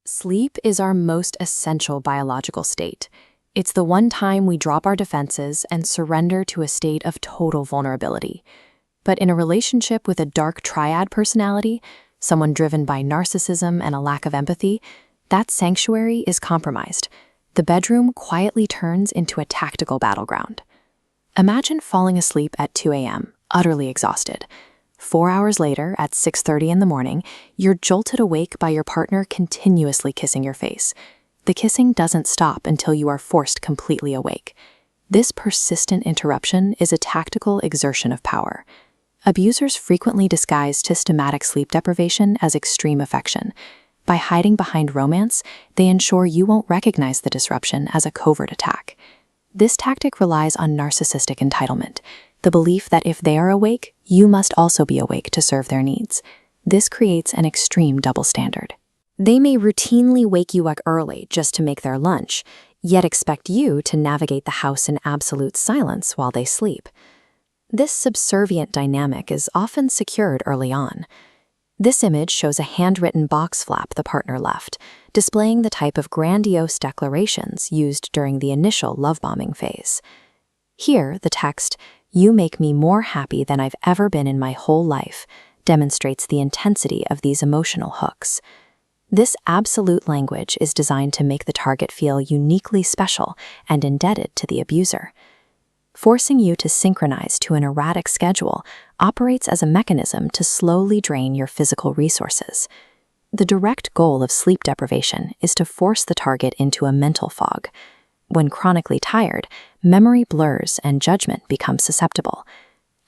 Sleep is our most essential biological state. It's the one time we drop our defenses and surrender to a state of total vulnerability. But in a relationship with a dark triad personality, someone driven by narcissism and a lack of empathy, that sanctuary is compromised. The bedroom quietly turns into a tactical battleground. Imagine falling asleep at 2 a.m., utterly exhausted. 4 hours later, at 6:30 in the morning, you're jolted awake by your partner continuously kissing your face. The kissing doesn't stop until you are forced completely awake. This persistent interruption is a tactical exertion of power. Abusers frequently disguise systematic sleep deprivation as extreme affection. By hiding behind romance, they ensure you won't recognize the disruption as a covert attack. This tactic relies on narcissistic entitlement, the belief that if they are awake, you must also be awake to serve their needs. This creates an extreme double standard. They may routinely wake you up early just to make their lunch, yet expect you to navigate the house in absolute silence while they sleep. This subservient dynamic is often secured early on. This image shows a handwritten box flap the partner left, displaying the type of grandiose declarations used during the initial love-bombing phase. Here, the text, "You make me more happy than I've ever been in my whole life," demonstrates the intensity of these emotional hooks. This absolute language is designed to make the target feel uniquely special and indebted to the abuser. Forcing you to synchronize to an erratic schedule operates as a mechanism to slowly drain your physical resources. The direct goal of sleep deprivation is to force the target into a mental fog. When chronically tired, memory blurs and judgment becomes susceptible.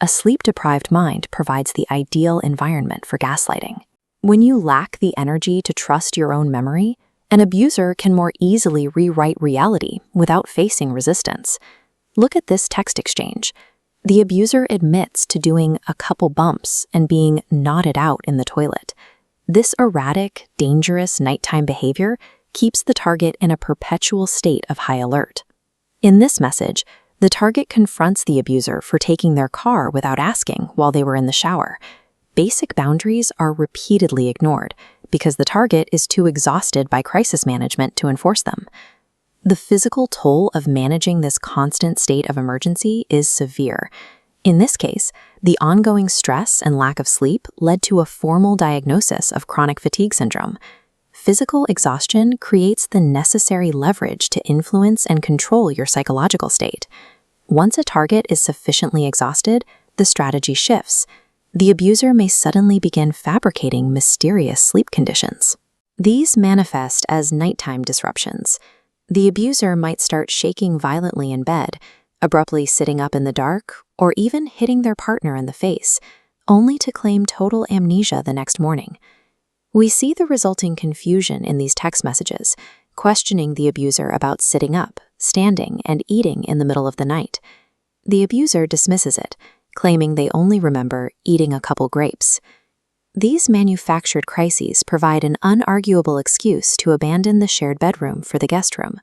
A sleep-deprived mind provides the ideal environment for gaslighting. When you lack the energy to trust your own memory, an abuser can more easily rewrite reality without facing resistance. Look at this text exchange. The abuser admits to doing a couple bumps and being knotted out in the toilet. This erratic, dangerous nighttime behavior keeps the target in a perpetual state of high alert. In this message, the target confronts the abuser for taking their car without asking while they were in the shower. Basic boundaries are repeatedly ignored because the target is too exhausted by crisis management to enforce them. The physical toll of managing this constant state of emergency is severe. In this case, the ongoing stress and lack of sleep led to a formal diagnosis of chronic fatigue syndrome. Physical exhaustion creates the necessary leverage to influence and control your psychological state. Once a target is sufficiently exhausted, the strategy shifts. The abuser may suddenly begin fabricating mysterious sleep conditions. These manifest as nighttime disruptions. The abuser might start shaking violently in bed, abruptly sitting up in the dark, or even hitting their partner in the face, only to claim total amnesia the next morning. We see the resulting confusion in these text messages, questioning the abuser about sitting up, standing, and eating in the middle of the night. The abuser dismisses it, claiming they only remember eating a couple grapes. These manufactured crises provide an unarguable excuse to abandon the shared bedroom for the guest room.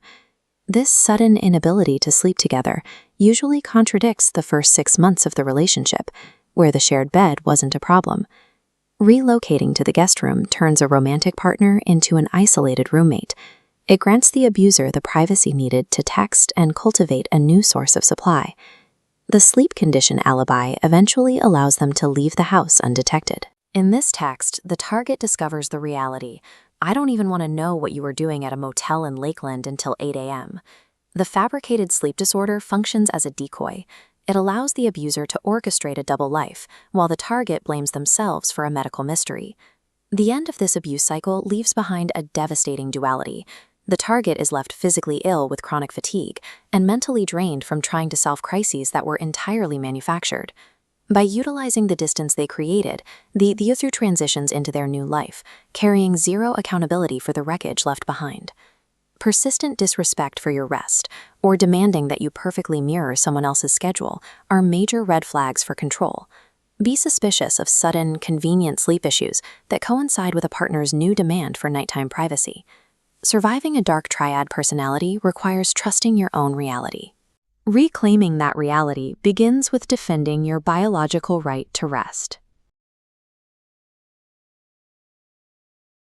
This sudden inability to sleep together usually contradicts the first 6 months of the relationship, where the shared bed wasn't a problem. Relocating to the guest room turns a romantic partner into an isolated roommate. It grants the abuser the privacy needed to text and cultivate a new source of supply. The sleep condition alibi eventually allows them to leave the house undetected. In this text, the target discovers the reality. "I don't even want to know what you were doing at a motel in Lakeland until 8 a.m. The fabricated sleep disorder functions as a decoy. It allows the abuser to orchestrate a double life, while the target blames themselves for a medical mystery. The end of this abuse cycle leaves behind a devastating duality. The target is left physically ill with chronic fatigue and mentally drained from trying to solve crises that were entirely manufactured. By utilizing the distance they created, the abuser transitions into their new life, carrying zero accountability for the wreckage left behind. Persistent disrespect for your rest, or demanding that you perfectly mirror someone else's schedule, are major red flags for control. Be suspicious of sudden, convenient sleep issues that coincide with a partner's new demand for nighttime privacy. Surviving a dark triad personality requires trusting your own reality. Reclaiming that reality begins with defending your biological right to rest.